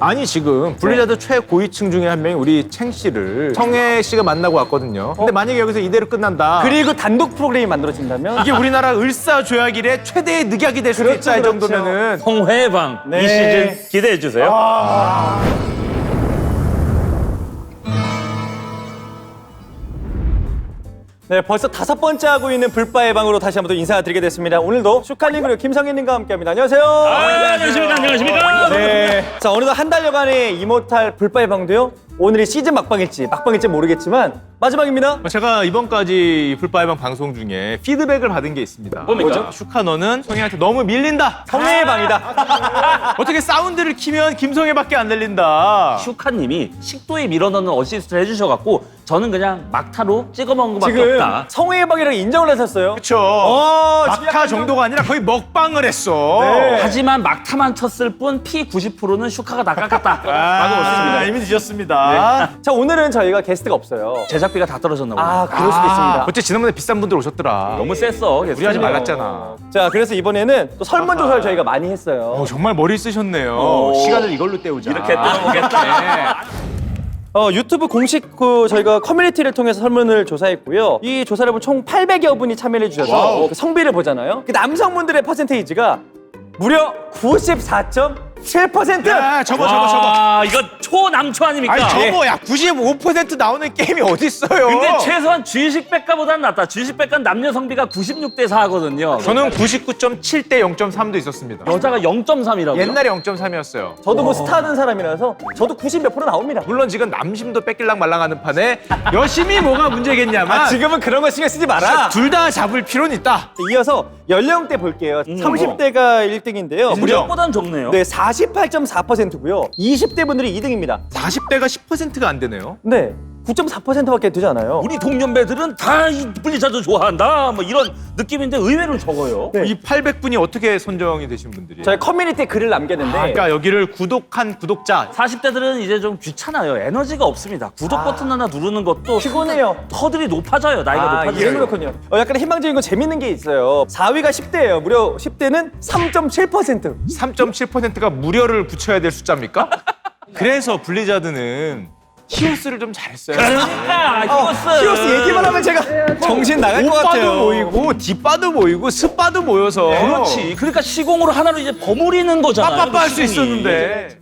아니 지금 블리자드 최고위층 중에 한 명이 우리 챙 씨를 성혜 씨가 만나고 왔거든요. 근데 만약에 여기서 이대로 끝난다. 그리고 단독 프로그램이 만들어진다면 이게 우리나라 을사조약일의 최대의 늑약이 될 수도 그렇죠, 있다. 이 그렇죠. 정도면은. 홍회방 네. 이 시즌 기대해 주세요. 네, 벌써 5번째 하고 있는 불바의 방으로 다시 한번 또 인사드리게 됐습니다. 오늘도 슈칼님 그리고 김성현님과 함께합니다. 안녕하세요. 안녕하십니까, 안녕하십니까. 네. 자, 어느덧 한 달여간의 이모탈 불바의 방도요. 오늘이 시즌 막방일지 모르겠지만 마지막입니다. 제가 이번까지 불바이방 방송 중에 피드백을 받은 게 있습니다. 뭡니까? 슈카 너는 성혜한테 너무 밀린다. 성혜의 방이다. 어떻게 사운드를 키면 김성혜밖에 안 들린다. 슈카님이 식도에 밀어넣는 어시스트를 해주셔갖고 저는 그냥 막타로 찍어 먹은 것밖에 지금 없다. 성혜의 방이라고 인정을 하셨어요. 그렇죠. 막타 약간 정도가 아니라 거의 먹방을 했어. 네. 하지만 막타만 쳤을 뿐 피 90%는 슈카가 다 깎았다. 라고 볼습니다. 이미 늦었습니다. 자, 오늘은 저희가 게스트가 없어요. 제작비가 다 떨어졌나 보네. 아, 그럴 수도 있습니다. 어째 지난번에 비싼 분들 오셨더라. 너무 셌어. 우리 하지 말랐잖아. 자, 그래서 이번에는 또 설문조사를 저희가 많이 했어요. 정말 머리 쓰셨네요. 오. 시간을 이걸로 때우자. 이렇게 뜯어보겠다. 유튜브 공식 저희가 커뮤니티를 통해서 설문을 조사했고요. 이 조사를 본 총 800여 분이 참여를 해주셔서 그 성비를 보잖아요. 그 남성분들의 퍼센테이지가 무려 94.7%! 야, 접어. 와, 이거 초남초 아닙니까? 아니, 접어. 야, 95% 나오는 게임이 어딨어요. 근데 최소한 주식백과보다는 낫다. 주식백과는 남녀 성비가 96대 4거든요. 저는 99.7대 0.3도 있었습니다. 여자가 0.3이라고요? 옛날에 0.3이었어요. 저도 뭐 스타 하는 사람이라서 저도 90 몇 프로 나옵니다. 물론 지금 남심도 뺏길랑 말랑하는 판에 여심이 뭐가 문제겠냐만 지금은 그런 거 신경 쓰지 마라. 둘 다 잡을 필요는 있다. 이어서 연령대 볼게요. 30대가 1등인데요. 무려 무력보단 적네요. 네, 48.4%고요. 20대 분들이 2등입니다. 40대가 10%가 안 되네요. 네, 9.4%밖에 되지 않아요. 우리 동년배들은 다 이 블리자드 좋아한다. 뭐 이런 느낌인데 의외로 적어요. 네. 이 800분이 어떻게 선정이 되신 분들이에요? 저희 커뮤니티에 글을 남겼는데 그러니까 여기를 구독한 구독자 40대들은 이제 좀 귀찮아요. 에너지가 없습니다. 구독 버튼 하나 누르는 것도 피곤해요. 허들이 높아져요. 나이가 아, 높아지면. 이게 그렇군요. 약간 희망적인 건 재밌는 게 있어요. 4위가 10대예요. 무려 10대는 3.7%. 3.7%가 무료를 붙여야 될 숫자입니까? 그래서 블리자드는 히오스를 좀 잘했어요. 그러니까 히오스. 히오스 얘기만 하면 제가 정신 나갈 것 오빠도 같아요. 모이고 뒷바도 모이고 스바도 모여서 그렇지. 그러니까 시공으로 하나로 이제 버무리는 거잖아요. 빠빠빠 할 수 시공이. 있었는데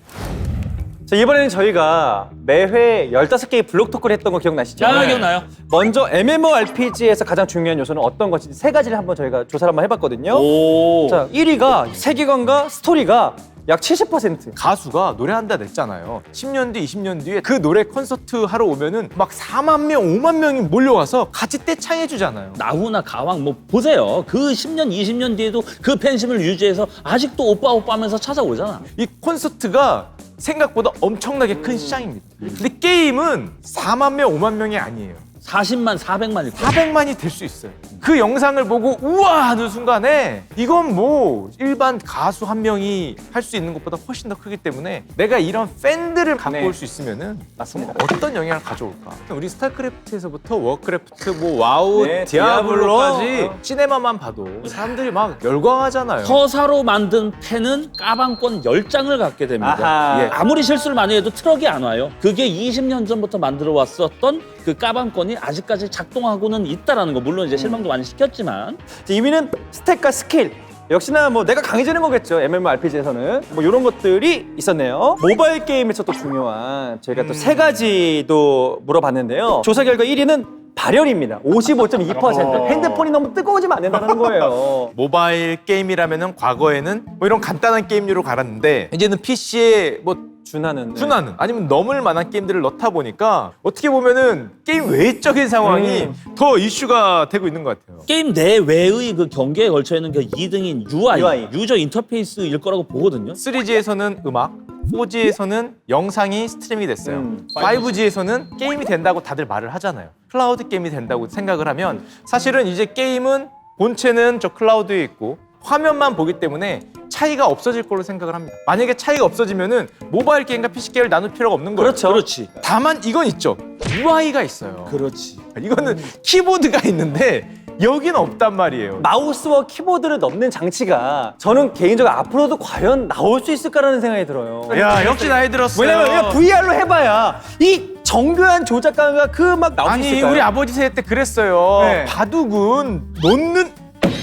자, 이번에는 저희가 매회 15개의 블록 토크를 했던 거 기억나시죠? 자, 기억나요? 먼저 MMORPG에서 가장 중요한 요소는 어떤 것인지 세 가지를 한번 저희가 조사를 한번 해봤거든요. 오. 자, 1위가 세계관과 스토리가 약 70%. 가수가 노래한다 냈잖아요. 10년 뒤, 20년 뒤에 그 노래 콘서트 하러 오면은 막 4만 명, 5만 명이 몰려와서 같이 떼창해 주잖아요. 나후나 가왕 뭐 보세요. 그 10년, 20년 뒤에도 그 팬심을 유지해서 아직도 오빠 오빠 하면서 찾아오잖아. 이 콘서트가 생각보다 엄청나게 큰 시장입니다. 근데 게임은 4만 명, 5만 명이 아니에요. 40만, 400만일 거야. 400만이 될 수 있어요. 그 영상을 보고 우와 하는 순간에 이건 뭐 일반 가수 한 명이 할 수 있는 것보다 훨씬 더 크기 때문에 내가 이런 팬들을 갖고 네. 올 수 있으면은 맞습니다. 어떤 영향을 가져올까? 우리 스타크래프트에서부터 워크래프트, 뭐 와우, 네, 디아블로까지 디아블로. 시네마만 봐도 사람들이 막 열광하잖아요. 허사로 만든 펜은 까방권 10장을 갖게 됩니다. 아하. 예, 아무리 실수를 많이 해도 트럭이 안 와요. 그게 20년 전부터 만들어 왔었던 그 까방권이 아직까지 작동하고는 있다라는 거. 물론 이제 실망도 많이 시켰지만 2위는 스택과 스킬. 역시나 뭐 내가 강해지는 거겠죠. MMORPG에서는 뭐 이런 것들이 있었네요. 모바일 게임에서 또 중요한 저희가 또 세 가지도 물어봤는데요. 조사 결과 1위는 발열입니다. 55.2%. 핸드폰이 너무 뜨거워지면 안 된다는 거예요. 모바일 게임이라면은 과거에는 뭐 이런 간단한 게임류로 갈았는데 이제는 PC에 뭐 준하는. 순환은 아니면 넘을 만한 게임들을 넣다 보니까 어떻게 보면은 게임 외적인 상황이 더 이슈가 되고 있는 것 같아요. 게임 내외의 그 경기에 걸쳐 있는 그 2등인 UI, UI. 유저 인터페이스일 거라고 보거든요. 3G에서는 음악, 4G에서는 영상이 스트리밍이 됐어요. 5G에서는 게임이 된다고 다들 말을 하잖아요. 클라우드 게임이 된다고 생각을 하면 사실은 이제 게임은 본체는 저 클라우드에 있고 화면만 보기 때문에 차이가 없어질 걸로 생각을 합니다. 만약에 차이가 없어지면은 모바일 게임과 PC 게임을 나눌 필요가 없는 거예요. 그렇죠. 그렇지. 다만 이건 있죠. UI가 있어요. 그렇지. 이거는 키보드가 있는데 여기는 없단 말이에요. 마우스와 키보드를 넣는 장치가 저는 개인적으로 앞으로도 과연 나올 수 있을까라는 생각이 들어요. 야, 역시 나이 들었어요. 왜냐면 VR로 해봐야 이 정교한 조작감과 그 막 나올 수 아니, 있을까요? 우리 아버지 세대 때 그랬어요. 네. 바둑은 놓는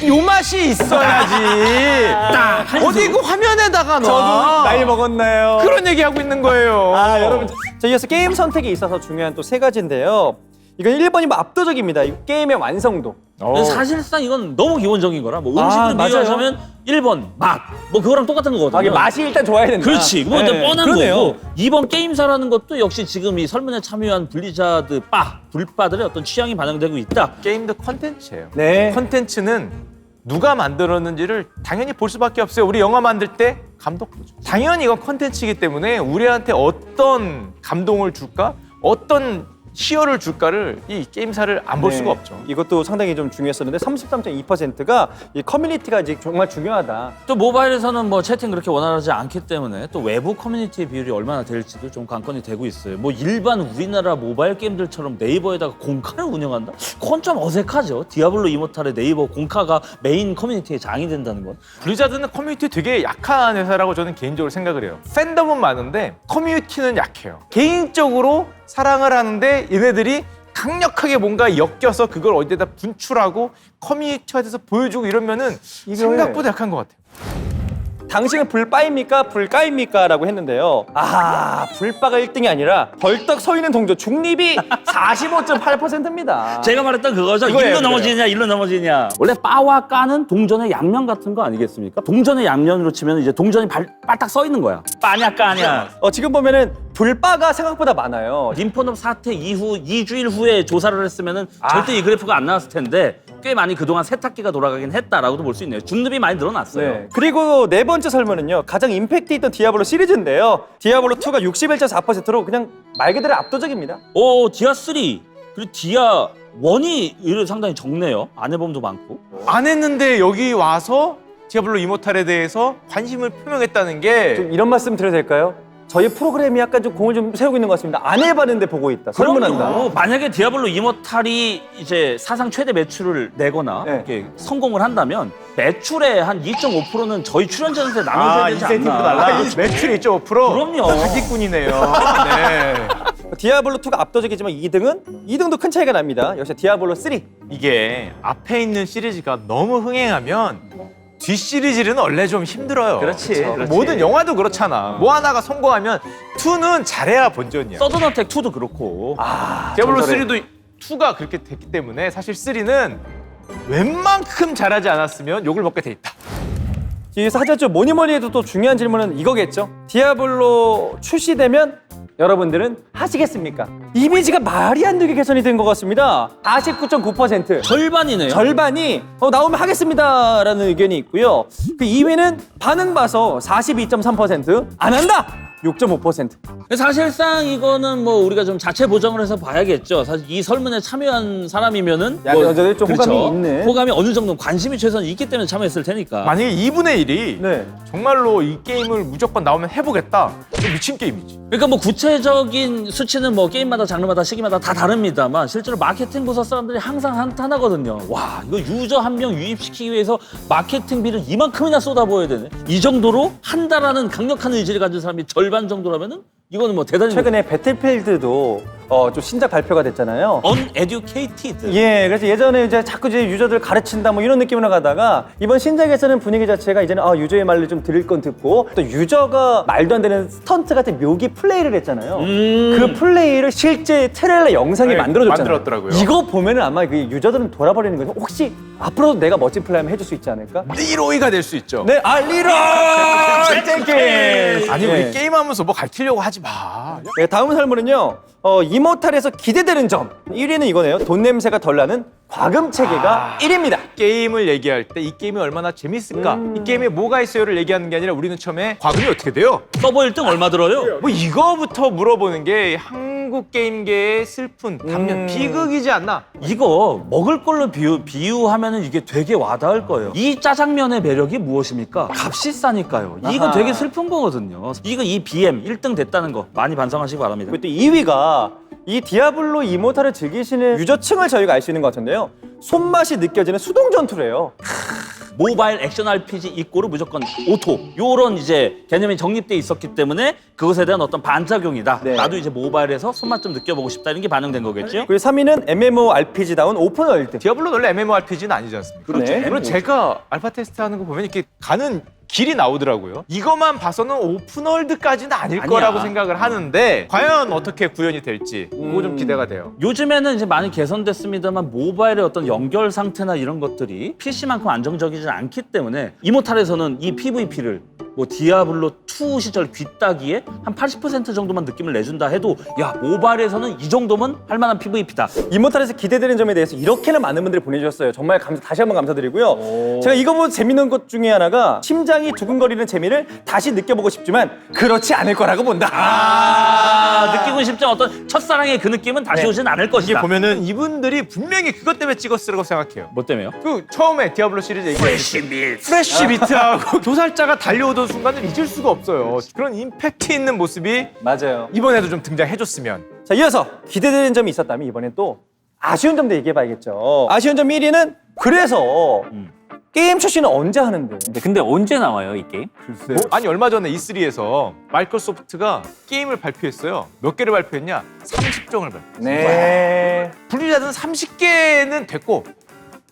요 맛이 있어야지. 어디 그 화면에다가 저도 놔. 나이 먹었나요? 그런 얘기 하고 있는 거예요. 아, 여러분. 자, 이어서 게임 선택에 있어서 중요한 또 세 가지인데요. 이건 1번이 뭐 압도적입니다. 이 게임의 완성도. 사실상 이건 너무 기본적인 거라 뭐 아, 음식으로 맞아요. 비교하자면 1번 맛. 뭐 그거랑 똑같은 거거든요. 아, 이게 맛이 일단 좋아야 된다. 그렇지. 뭐 네, 뻔한 그러네요. 거고. 2번 게임사라는 것도 역시 지금 이 설문에 참여한 블리자드 불빠들의 어떤 취향이 반영되고 있다. 게임도 컨텐츠예요. 네. 컨텐츠는 누가 만들었는지를 당연히 볼 수밖에 없어요. 우리 영화 만들 때 감독 보죠. 당연히 이건 컨텐츠이기 때문에 우리한테 어떤 감동을 줄까? 어떤 희열을 줄까를 이 게임사를 안 볼 네. 수가 없죠. 이것도 상당히 좀 중요했었는데 33.2%가 이 커뮤니티가 이제 정말 중요하다. 또 모바일에서는 뭐 채팅 그렇게 원활하지 않기 때문에 또 외부 커뮤니티의 비율이 얼마나 될지도 좀 관건이 되고 있어요. 뭐 일반 우리나라 모바일 게임들처럼 네이버에다가 공카를 운영한다? 그건 좀 어색하죠. 디아블로 이모탈의 네이버 공카가 메인 커뮤니티의 장이 된다는 건. 블리자드는 커뮤니티 되게 약한 회사라고 저는 개인적으로 생각을 해요. 팬덤은 많은데 커뮤니티는 약해요. 개인적으로 사랑을 하는데 얘네들이 강력하게 뭔가 엮여서 그걸 어디에다 분출하고 커뮤니티화돼서 보여주고 이러면은 이거에- 생각보다 약한 것 같아요. 당신은 불빠입니까? 불가입니까? 라고 했는데요. 아, 불빠가 1등이 아니라 벌떡 서 있는 동조 중립이 45.8%입니다. 제가 말했던 그거죠. 이거예요, 일로 그거예요. 넘어지느냐, 일로 넘어지느냐. 원래 빠와 까는 동전의 양면 같은 거 아니겠습니까? 동전의 양면으로 치면 이제 동전이 빨딱 서 있는 거야. 빠냐 까냐. 지금 보면은 불빠가 생각보다 많아요. 림포넘 사태 이후 2주일 후에 조사를 했으면은 절대 이 그래프가 안 나왔을 텐데 꽤 많이 그동안 세탁기가 돌아가긴 했다라고도 볼 수 있네요. 중립이 많이 늘어났어요. 네. 그리고 네 번째 설문은요. 가장 임팩트 있던 디아블로 시리즈인데요. 디아블로 2가 61.4%로 그냥 말 그대로 압도적입니다. 오, 디아 3 그리고 디아 1이 의외로 상당히 적네요. 안 해봄도 많고. 안 했는데 여기 와서 디아블로 이모탈에 대해서 관심을 표명했다는 게 좀 이런 말씀 드려도 될까요? 저희 프로그램이 약간 좀 공을 좀 세우고 있는 것 같습니다. 안 해봤는데 보고 있다. 설문한다. 그럼요. 만약에 디아블로 이모탈이 이제 사상 최대 매출을 내거나 네. 이렇게 성공을 한다면 매출의 한 2.5%는 저희 출연진한테 나눠줘야 되지 인센티브 않나. 달라. 매출이 2.5%. 그럼요. 사기꾼이네요. 네. 디아블로 2가 압도적이지만 2등도 큰 차이가 납니다. 역시 디아블로 3. 이게 앞에 있는 시리즈가 너무 흥행하면 뒷 시리즈는 원래 좀 힘들어요. 그렇지. 모든 영화도 그렇잖아. 뭐 하나가 성공하면 2는 잘해야 본전이야. 서든어택 2도 그렇고. 디아블로 전설의- 3도 2가 그렇게 됐기 때문에 사실 3는 웬만큼 잘하지 않았으면 욕을 먹게 돼 있다. 여기서 하자 좀 뭐니 해도 또 중요한 질문은 이거겠죠. 디아블로 출시되면 여러분들은 하시겠습니까? 이미지가 말이 안 되게 개선이 된 것 같습니다. 49.9%. 절반이네요. 절반이 나오면 하겠습니다라는 의견이 있고요. 그 2위는 반응 봐서 42.3%, 안 한다 6.5%. 사실상 이거는 뭐 우리가 좀 자체 보정을 해서 봐야겠죠. 사실 이 설문에 참여한 사람이면은 야, 여자들 좀 호감이 있네. 호감이 어느 정도 관심이 최소한 있기 때문에 참여했을 테니까. 만약에 2분의 1이 네. 정말로 이 게임을 무조건 나오면 해보겠다. 그럼 미친 게임이지. 그러니까 뭐 구체적인 수치는 뭐 게임마다 장르마다 시기마다 다 다릅니다만 실제로 마케팅 부서 사람들이 항상 한탄하거든요. 와, 이거 유저 한 명 유입시키기 위해서 마케팅비를 이만큼이나 쏟아부어야 되네. 이 정도로 한다라는 강력한 의지를 가진 사람이 절반 정도라면은 이거는 뭐 대단히 최근에 배틀필드도 좀 신작 발표가 됐잖아요. uneducated. 예, 그래서 예전에 이제 자꾸 이제 유저들 가르친다 뭐 이런 느낌으로 가다가 이번 신작에서는 분위기 자체가 이제는 유저의 말을 좀 들을 건 듣고 또 유저가 말도 안 되는 스턴트 같은 묘기 플레이를 했잖아요. 그 플레이를 실제 트레일러 영상이 네, 만들어줬잖아요. 만들었더라고요. 이거 보면은 아마 그 유저들은 돌아버리는 거죠. 혹시 앞으로도 내가 멋진 플레이하면 해줄 수 있지 않을까? 리로이가 될 수 있죠. 네, 리로 땡땡. 아니 예. 우리 게임하면서 뭐 가르치려고 하지 마. 네, 다음 설문은요. 이모탈에서 기대되는 점 1위는 이거네요. 돈 냄새가 덜 나는 과금 체계가 1위입니다. 게임을 얘기할 때 이 게임이 얼마나 재밌을까? 이 게임에 뭐가 있어요를 얘기하는 게 아니라 우리는 처음에 과금이 어떻게 돼요? 서버 1등 얼마 들어요? 뭐 이거부터 물어보는 게 한국 게임계의 슬픈 단면 비극이지 않나? 이거 먹을 걸로 비유하면은 이게 되게 와닿을 거예요. 이 짜장면의 매력이 무엇입니까? 값이 싸니까요. 이거 아하. 되게 슬픈 거거든요. 이거 이 BM 1등 됐다는 거 많이 반성하시기 바랍니다. 그리고 또 2위가 이 디아블로 이모탈을 즐기시는 유저층을 저희가 알 수 있는 것 같은데요. 손맛이 느껴지는 수동 전투래요. 모바일 액션 RPG 이꼬르 무조건 오토 요런 이제 개념이 정립돼 있었기 때문에 그것에 대한 어떤 반작용이다. 네. 나도 이제 모바일에서 손맛 좀 느껴보고 싶다 이런 게 반영된 거겠죠? 그리고 3위는 MMORPG다운 오픈월드. 디아블로 원래 MMORPG는 아니지 않습니까? 그렇죠. 네. 물론 제가 알파 테스트 하는 거 보면 이렇게 가는 길이 나오더라고요. 이것만 봐서는 오픈월드까지는 아닐 아니야. 거라고 생각을 하는데 과연 어떻게 구현이 될지 그거 좀 기대가 돼요. 요즘에는 이제 많이 개선됐습니다만 모바일의 어떤 연결 상태나 이런 것들이 PC만큼 안정적이지 않기 때문에 이모탈에서는 이 PVP를 뭐 디아블로 2 시절 귀따기에 한 80% 정도만 느낌을 내준다 해도 야 모바일에서는 이 정도면 할 만한 PVP다. 이모탈에서 기대되는 점에 대해서 이렇게나 많은 분들이 보내주셨어요. 정말 다시 한번 감사드리고요. 제가 이거 보고 재밌는 것 중에 하나가 심장이 두근거리는 재미를 다시 느껴보고 싶지만 그렇지 않을 거라고 본다. 느끼고 싶지 어떤 첫사랑의 그 느낌은 다시 네. 오진 않을 것이다. 이게 보면은 이분들이 분명히 그것 때문에 찍었으라고 생각해요. 뭐 때문에요? 그 처음에 디아블로 시리즈 얘기했을 때 프레쉬 비트하고 도살자가 달려오던 순간을 잊을 수가 없어요. 그런 임팩트 있는 모습이 맞아요. 이번에도 좀 등장해줬으면. 자, 이어서 기대되는 점이 있었다면 이번엔 또 아쉬운 점도 얘기해봐야겠죠. 아쉬운 점 1위는 그래서 게임 출시는 언제 하는데? 근데 언제 나와요, 이 게임? 아니 얼마 전에 E3에서 마이크로소프트가 게임을 발표했어요. 몇 개를 발표했냐? 30종을 발표. 네. 분리자드는 30개는 됐고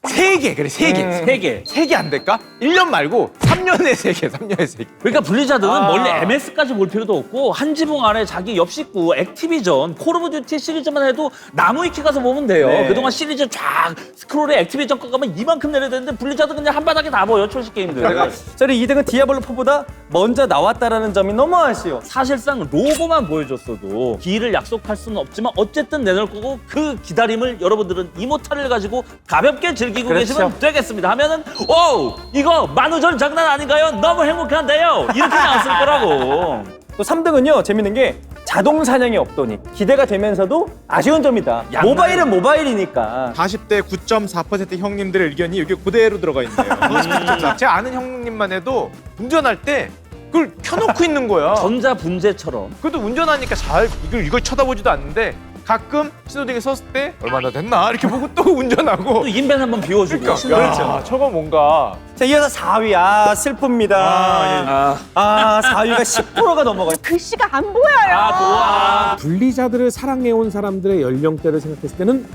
3개 그래 3개. 3개. 3개 안 될까? 1년 말고 3년에 3개, 3년에 3개. 그러니까 블리자드는 멀리 MS까지 볼 필요도 없고 한 지붕 아래 자기 옆 식구 액티비전 콜 오브 듀티 시리즈만 해도 나무 위키 가서 보면 돼요. 네. 그동안 시리즈 쫙 스크롤에 액티비전 거 가면 이만큼 내려야 되는데 블리자드 그냥 한 바닥에 다 보여 출시 게임들. 자, 그리고 2등은 디아블로 4보다 먼저 나왔다라는 점이 너무 아쉬워. 사실상 로고만 보여줬어도 기일을 약속할 수는 없지만 어쨌든 내놓을 거고 그 기다림을 여러분들은 이모탈을 가지고 가볍게 즐기고 그렇죠. 계시면 되겠습니다 하면은 오 이거 만우절 장난 아닌가요? 너무 행복한데요 이렇게 나왔을 거라고. 또 3등은요, 재밌는 게 자동 사냥이 없더니 기대가 되면서도 아쉬운 점이다. 양날의 모바일은 모바일이니까. 40대 9.4% 형님들의 의견이 여기 그대로 들어가 있네요. 제가 아는 형님만 해도 운전할 때 그걸 켜놓고 있는 거야. 전자 분재처럼 그래도 운전하니까 잘 이걸 쳐다보지도 않는데 가끔 신호등에 섰을 때 얼마나 됐나 이렇게 보고 또 운전하고. 또 인벤 한번 비워주고. 그러니까 저거 뭔가. 자, 이어서 4위. 슬픕니다. 아, 4위가 10%가 넘어가요. 글씨가 안 보여요. 좋아. 분리자드를 사랑해온 사람들의 연령대를 생각했을 때는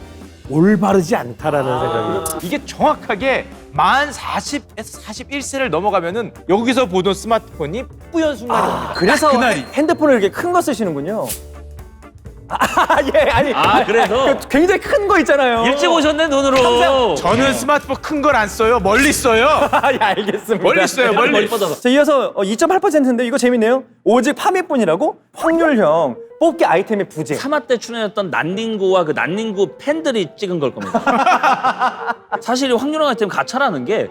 올바르지 않다라는 생각이. 이게 정확하게 만 40에서 41세를 넘어가면은 여기서 보던 스마트폰이 뿌연 순간이 옵니다. 그래서 핸드폰을 이렇게 큰 거 쓰시는군요. 예, 아니. 그래서 그 굉장히 큰 거 있잖아요. 일찍 오셨네 눈으로. 저는 스마트폰 큰 걸 안 써요. 멀리 써요. 예, 알겠습니다. 멀리 써요. 멀리. 멀리 뻗어서. 자, 이어서 2.8%인데 이거 재밌네요. 오직 파미뿐이라고 확률형 뽑기 아이템의 부재. 3화 때 출연했던 난닝구와 그 난닝구 팬들이 찍은 걸 겁니다. 사실 이 확률형 아이템 가차라는 게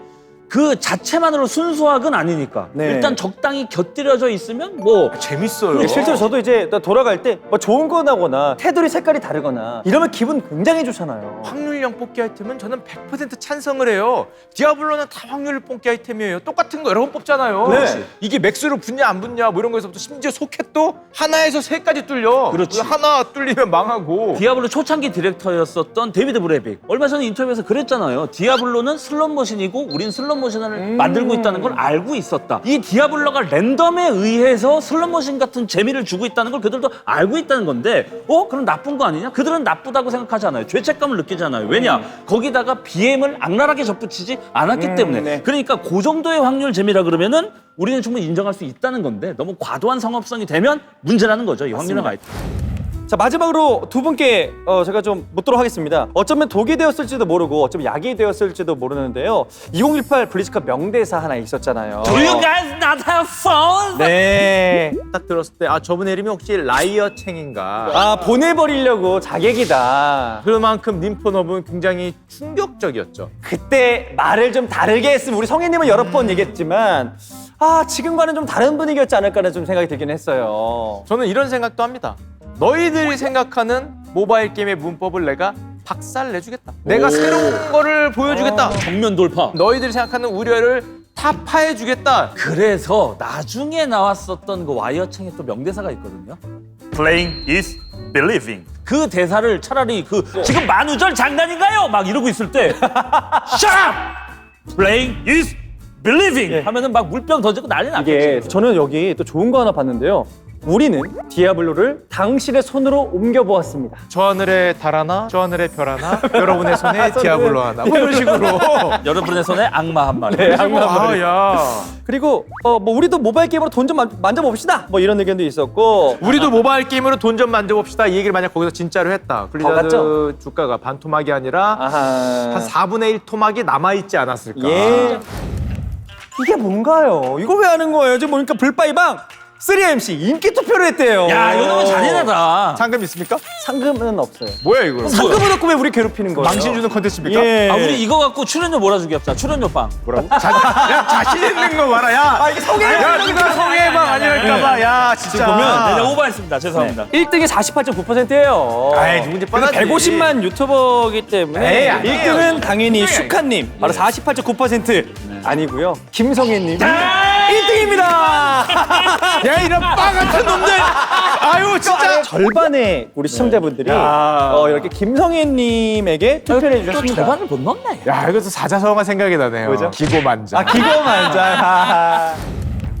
그 자체만으로 순수학은 아니니까 네. 일단 적당히 곁들여져 있으면 뭐 재밌어요. 실제로 저도 이제 돌아갈 때 뭐 좋은 거 나거나 테두리 색깔이 다르거나 이러면 기분 굉장히 좋잖아요. 확률형 뽑기 아이템은 저는 100% 찬성을 해요. 디아블로는 다 확률 뽑기 아이템이에요. 똑같은 거 여러 번 뽑잖아요. 네. 이게 맥스로 붙냐 안 붙냐 뭐 이런 거에서부터 심지어 소켓도 하나에서 세까지 뚫려. 그렇지. 하나 뚫리면 망하고. 디아블로 초창기 디렉터였었던 데이비드 브레빅 얼마 전에 인터뷰에서 그랬잖아요. 디아블로는 슬롯머신이고 우린 슬롯머신을 만들고 있다는 걸 알고 있었다. 이 디아블로가 랜덤에 의해서 슬롯머신 같은 재미를 주고 있다는 걸 그들도 알고 있다는 건데 그럼 나쁜 거 아니냐? 그들은 나쁘다고 생각하지 않아요. 죄책감을 느끼잖아요. 왜냐? 거기다가 BM을 악랄하게 접붙이지 않았기 때문에. 네. 그러니까 그 정도의 확률 재미라 그러면은 우리는 충분히 인정할 수 있다는 건데 너무 과도한 성업성이 되면 문제라는 거죠. 이 확률형 아이템. 자, 마지막으로 두 분께 제가 좀 묻도록 하겠습니다. 어쩌면 독이 되었을지도 모르고 어쩌면 약이 되었을지도 모르는데요. 2018 블리즈컨 명대사 하나 있었잖아요. Do you guys not have fun? 네. 딱 들었을 때 저분 이름이 혹시 라이어챙인가. 보내버리려고 자객이다. 그만큼 님포너브는 굉장히 충격적이었죠. 그때 말을 좀 다르게 했으면 우리 성혜님은 여러 번 얘기했지만 지금과는 좀 다른 분위기였지 않을까라는 좀 생각이 들긴 했어요. 저는 이런 생각도 합니다. 너희들이 생각하는 모바일 게임의 문법을 내가 박살 내주겠다. 내가 새로운 거를 보여주겠다. 정면 돌파. 너희들이 생각하는 우려를 타파해주겠다. 그래서 나중에 나왔었던 그 와이어챙의 또 명대사가 있거든요. Playing is believing. 그 대사를 차라리 지금 만우절 장난인가요? 막 이러고 있을 때 Shut up! Playing is believing 하면은 막 물병 던지고 난리 났겠지. 이게 저는 여기 또 좋은 거 하나 봤는데요. 우리는 디아블로를 당신의 손으로 옮겨보았습니다. 저 하늘에 달 하나, 저 하늘에 별 하나, 여러분의 손에 디아블로 하나. 뭐 이런 식으로. 여러분의 손에 악마 한 마리. 야. 그리고 뭐 우리도 모바일 게임으로 돈 좀 만져봅시다. 뭐 이런 의견도 있었고. 우리도 모바일 게임으로 돈 좀 만져봅시다. 이 얘기를 만약 거기서 진짜로 했다. 블리자드 같죠? 주가가 반 토막이 아니라 아하. 한 4분의 1 토막이 남아있지 않았을까. 예. 이게 뭔가요? 이걸 왜 하는 거예요? 지금 보니까 불바이방 3MC 인기 투표를 했대요. 야, 이거 너무 잔인하다. 상금 있습니까? 상금은 없어요. 뭐야 이거? 상금은 없고 왜 우리 괴롭히는 거예요? 망신 주는 컨텐츠입니까? 예. 아, 우리 이거 갖고 출연료 몰아주기 합시다. 출연료 빵. 뭐라고? 야 자신 있는 거 봐라. 야. 이게 성애를 야 누가 성애방 아니랄까봐. 야 진짜. 지금 보면 네, 오버했습니다. 죄송합니다. 1등이 48.9%예요. 아이, 누군지 뻔하지. 150만 유튜버이기 때문에 에이, 아니에요. 1등은 당연히 슈카님 바로 48.9% 아니고요. 김성애님 1등입니다. 야 이런 빵 같은 놈들. 아유 진짜. 절반의 우리 시청자분들이 이렇게 김성애님에게 투표를 해주셨습니다. 절반을 못 넘네. 야 이것도 사자성어가 생각이 나네요. 뭐죠? 기고만장. 기고만장.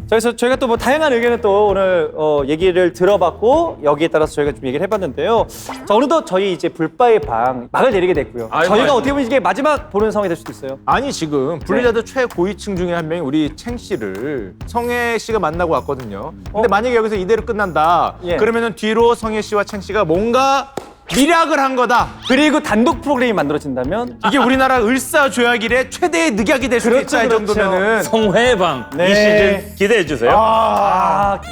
그래서 저희가 또 뭐 다양한 의견을 또 오늘 얘기를 들어봤고 여기에 따라서 저희가 좀 얘기를 해봤는데요. 자, 어느덧 저희 이제 불바의 방 막을 내리게 됐고요. 아이고, 저희가 아이고. 어떻게 보면 이게 마지막 보는 상황이 될 수도 있어요. 아니 지금 블리자드 최고위층 중에 한 명이 우리 챙 씨를 성혜 씨가 만나고 왔거든요. 근데 만약에 여기서 이대로 끝난다. 예. 그러면은 뒤로 성혜 씨와 챙 씨가 뭔가 미락을 한 거다. 그리고 단독 프로그램이 만들어진다면 이게 우리나라 을사조약일의 최대의 늑약이 될 수도 있다. 이 그렇죠. 정도면은. 성회방 네. 이 시즌 기대해 주세요.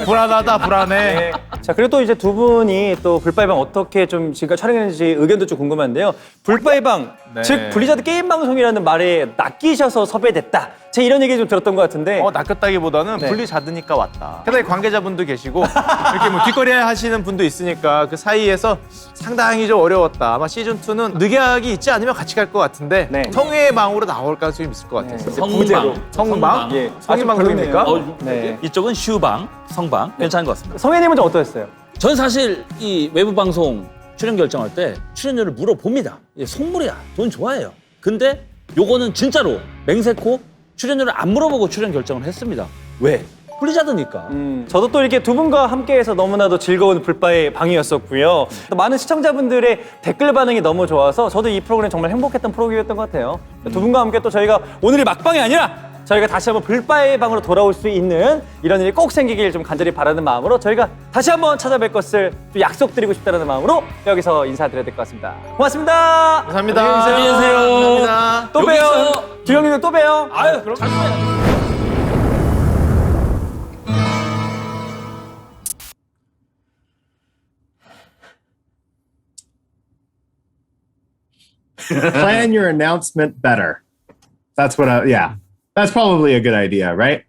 불안하다 불안해. 자, 그리고 또 이제 두 분이 또 불바이방 어떻게 좀 지금까지 촬영했는지 의견도 좀 궁금한데요. 불바이방, 네. 즉 블리자드 게임 방송이라는 말에 낚이셔서 섭외됐다. 제 이런 얘기 좀 들었던 것 같은데. 낚였다기보다는 네. 블리자드니까 왔다. 게다가 관계자분도 계시고 이렇게 뭐 뒷거리 하시는 분도 있으니까 그 사이에서 상당히 좀 어려웠다. 아마 시즌 2는 늑약이 있지 않으면 같이 갈 것 같은데 네. 성의 방으로 나올 가능성이 있을 것 같아요. 성방. 성방? 예. 성방송입니까? 네. 이쪽은 슈방, 성방 괜찮은 것 같습니다. 성혜님은 좀 어떠셨어요? 전 사실 이 외부 방송 출연 결정할 때 출연료를 물어봅니다. 이게 속물이야. 돈 좋아해요. 근데 요거는 진짜로 맹세코 출연료를 안 물어보고 출연 결정을 했습니다. 왜? 블리자드니까. 저도 또 이렇게 두 분과 함께해서 너무나도 즐거운 불바의 방이었었고요. 또 많은 시청자분들의 댓글 반응이 너무 좋아서 저도 이 프로그램 정말 행복했던 프로그램이었던 것 같아요. 두 분과 함께 또 저희가 오늘이 막방이 아니라 저희가 다시 한번 불바의 방으로 돌아올 수 있는 이런 일이 꼭 생기길 좀 간절히 바라는 마음으로 저희가 다시 한번 찾아뵐 것을 좀 약속드리고 싶다는 마음으로 여기서 인사드려야 될 것 같습니다. 고맙습니다. 감사합니다. 안녕히 계세요. 감사합니다. 또 봬요. 여기서- 주영님도 또 봬요. 아유, 잘 보내. Plan your announcement better. That's what yeah. That's probably a good idea, right?